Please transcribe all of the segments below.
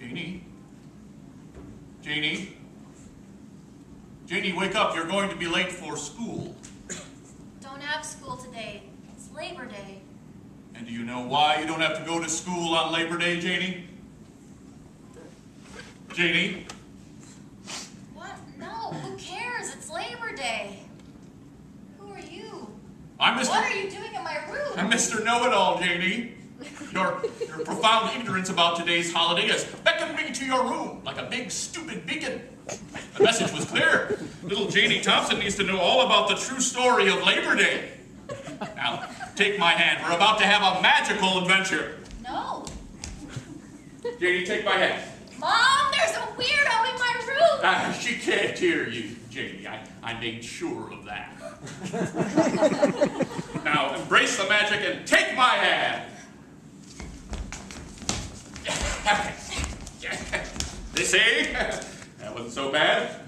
Janie? Janie? Janie, wake up. You're going to be late for school. Don't have school today. It's Labor Day. And do you know why you don't have to go to school on Labor Day, Janie? Janie? What? No, who cares? It's Labor Day. Who are you? I'm Mr. What are you doing in my room? I'm Mr. Know-It-All, Janie. Your profound ignorance about today's holiday has beckoned me to your room like a big, stupid beacon. The message was clear. Little Janie Thompson needs to know all about the true story of Labor Day. Now, take my hand. We're about to have a magical adventure. No. Janie, take my hand. Mom, there's a weirdo in my room. She can't hear you, Janie. I made sure of that. Now, embrace the magic and take my hand. They say, that wasn't so bad.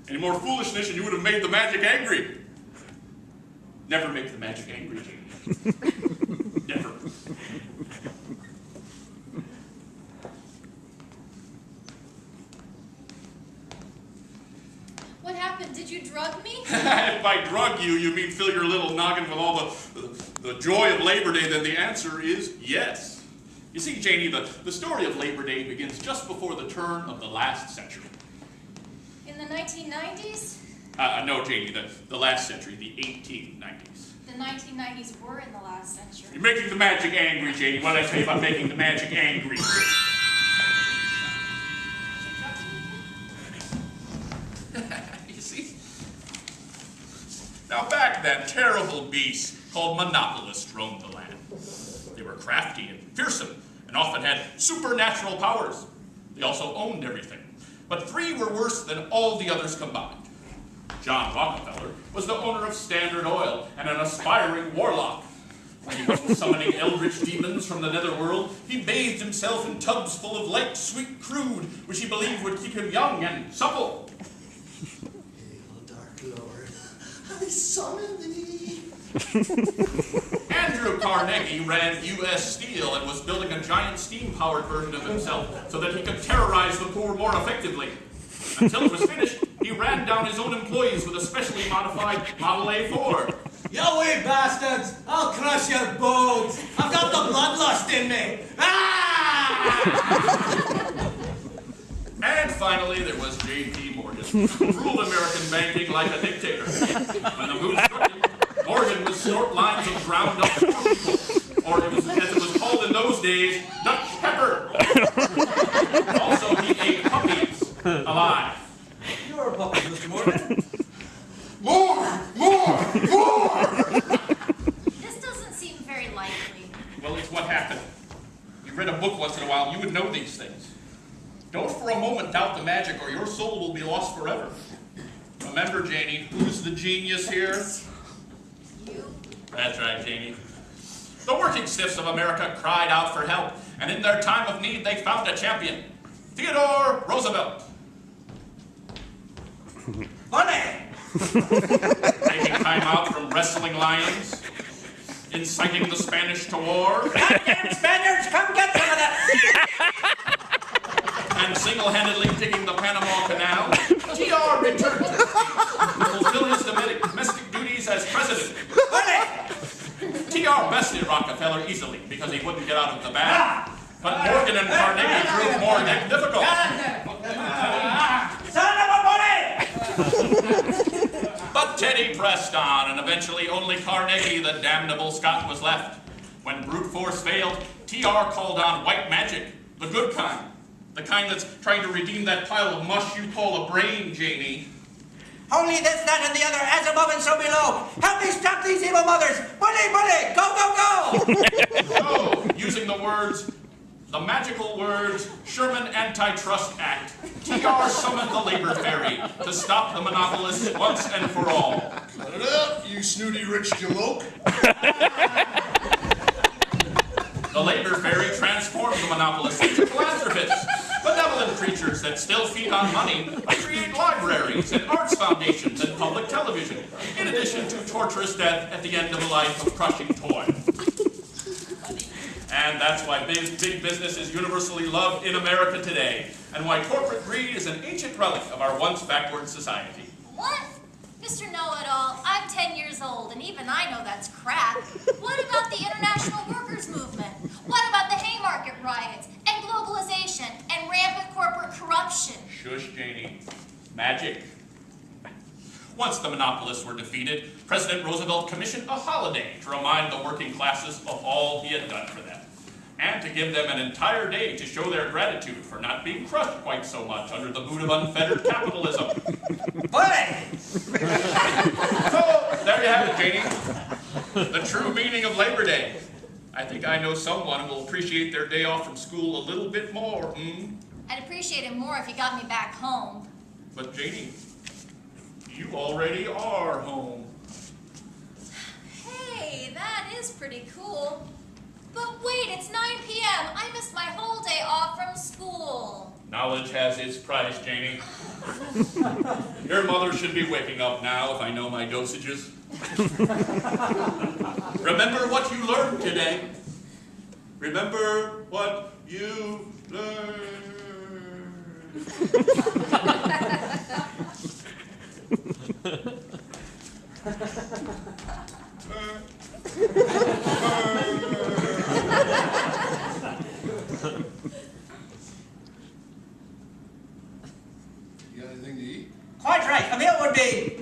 Any more foolishness and you would have made the magic angry. Never make the magic angry, Janie. Never. What happened? Did you drug me? If I drug you, you mean fill your little noggin with all the joy of Labor Day, then the answer is yes. You see, Janie, the story of Labor Day begins just before the turn of the last century. In the 1990s? No, Janie, the last century, the 1890s. The 1990s were in the last century. You're making the magic angry, Janie. What did I say about making the magic angry? You see? Now back then, terrible beasts called monopolists roamed the land. They were crafty and fearsome and often had supernatural powers. They also owned everything. But three were worse than all the others combined. John Rockefeller was the owner of Standard Oil and an aspiring warlock. When he wasn't summoning eldritch demons from the netherworld, he bathed himself in tubs full of light, sweet crude, which he believed would keep him young and supple. Hail, Dark Lord, I summon thee. Andrew Carnegie ran U.S. Steel and was building a giant steam-powered version of himself so that he could terrorize the poor more effectively. Until it was finished, he ran down his own employees with a specially modified Model A Ford. You wee bastards! I'll crush your bones! I've got the bloodlust in me! Ah! And finally, there was J.P. Morgan, who ruled American banking like a dictator. When the mood struck him, Morgan would snort lines of ground up or as it was called in those days, Dutch pepper. Also, he ate puppies alive. You're a puppy, Mr. Morgan. More! This doesn't seem very likely. Well, it's what happened. You read a book once in a while, you would know these things. Don't for a moment doubt the magic, or your soul will be lost forever. Remember, Janie, who's the genius here? You? That's right, Janie. The working stiffs of America cried out for help, and in their time of need, they found a champion, Theodore Roosevelt. Money! Taking time out from wrestling lions, inciting the Spanish to war, Goddamn Spaniards, come get some of that! and single-handedly digging the Panama Canal, T.R. returned to fulfill his domestic duties as president. Money! T.R. bested Rockefeller easily because he wouldn't get out of the bag, but Morgan and Carnegie proved more difficult. Son of a money! But Teddy pressed on, and eventually only Carnegie, the damnable Scot, was left. When brute force failed, T.R. called on white magic, the good kind. The kind that's trying to redeem that pile of mush you call a brain, Janie. Only this, that, and the other, as above and so below. Help me stop these evil mothers! Money, money! Go, go, go! So, using the magical words, Sherman Antitrust Act, T.R. summoned the labor ferry to stop the monopolists once and for all. Cut it up, you snooty rich jalope. The labor ferry transformed the monopolists into philanthropists, benevolent creatures that still feed on money to create libraries and arts foundations and public television, in addition to torturous death at the end of a life of crushing toil. And that's why big business is universally loved in America today, and why corporate greed is an ancient relic of our once backward society. What? Mr. Know-It-All, I'm 10 years old, and even I know that's crap. What about the international workers' movement? What about the Haymarket riots, and globalization, and rampant corporate corruption? Shush, Janie. Magic. Once the monopolists were defeated, President Roosevelt commissioned a holiday to remind the working classes of all he had done for them, and to give them an entire day to show their gratitude for not being crushed quite so much under the boot of unfettered capitalism. Bully! So, there you have it, Janie. The true meaning of Labor Day. I think I know someone who will appreciate their day off from school a little bit more, hmm? I'd appreciate it more if you got me back home. But Janie, you already are home. Hey, that is pretty cool. But wait, it's 9 p.m. I missed my whole day off from school. Knowledge has its price, Janie. Your mother should be waking up now if I know my dosages. Remember what you learned today. Remember what you learned. You got anything to eat? Quite right. A meal would be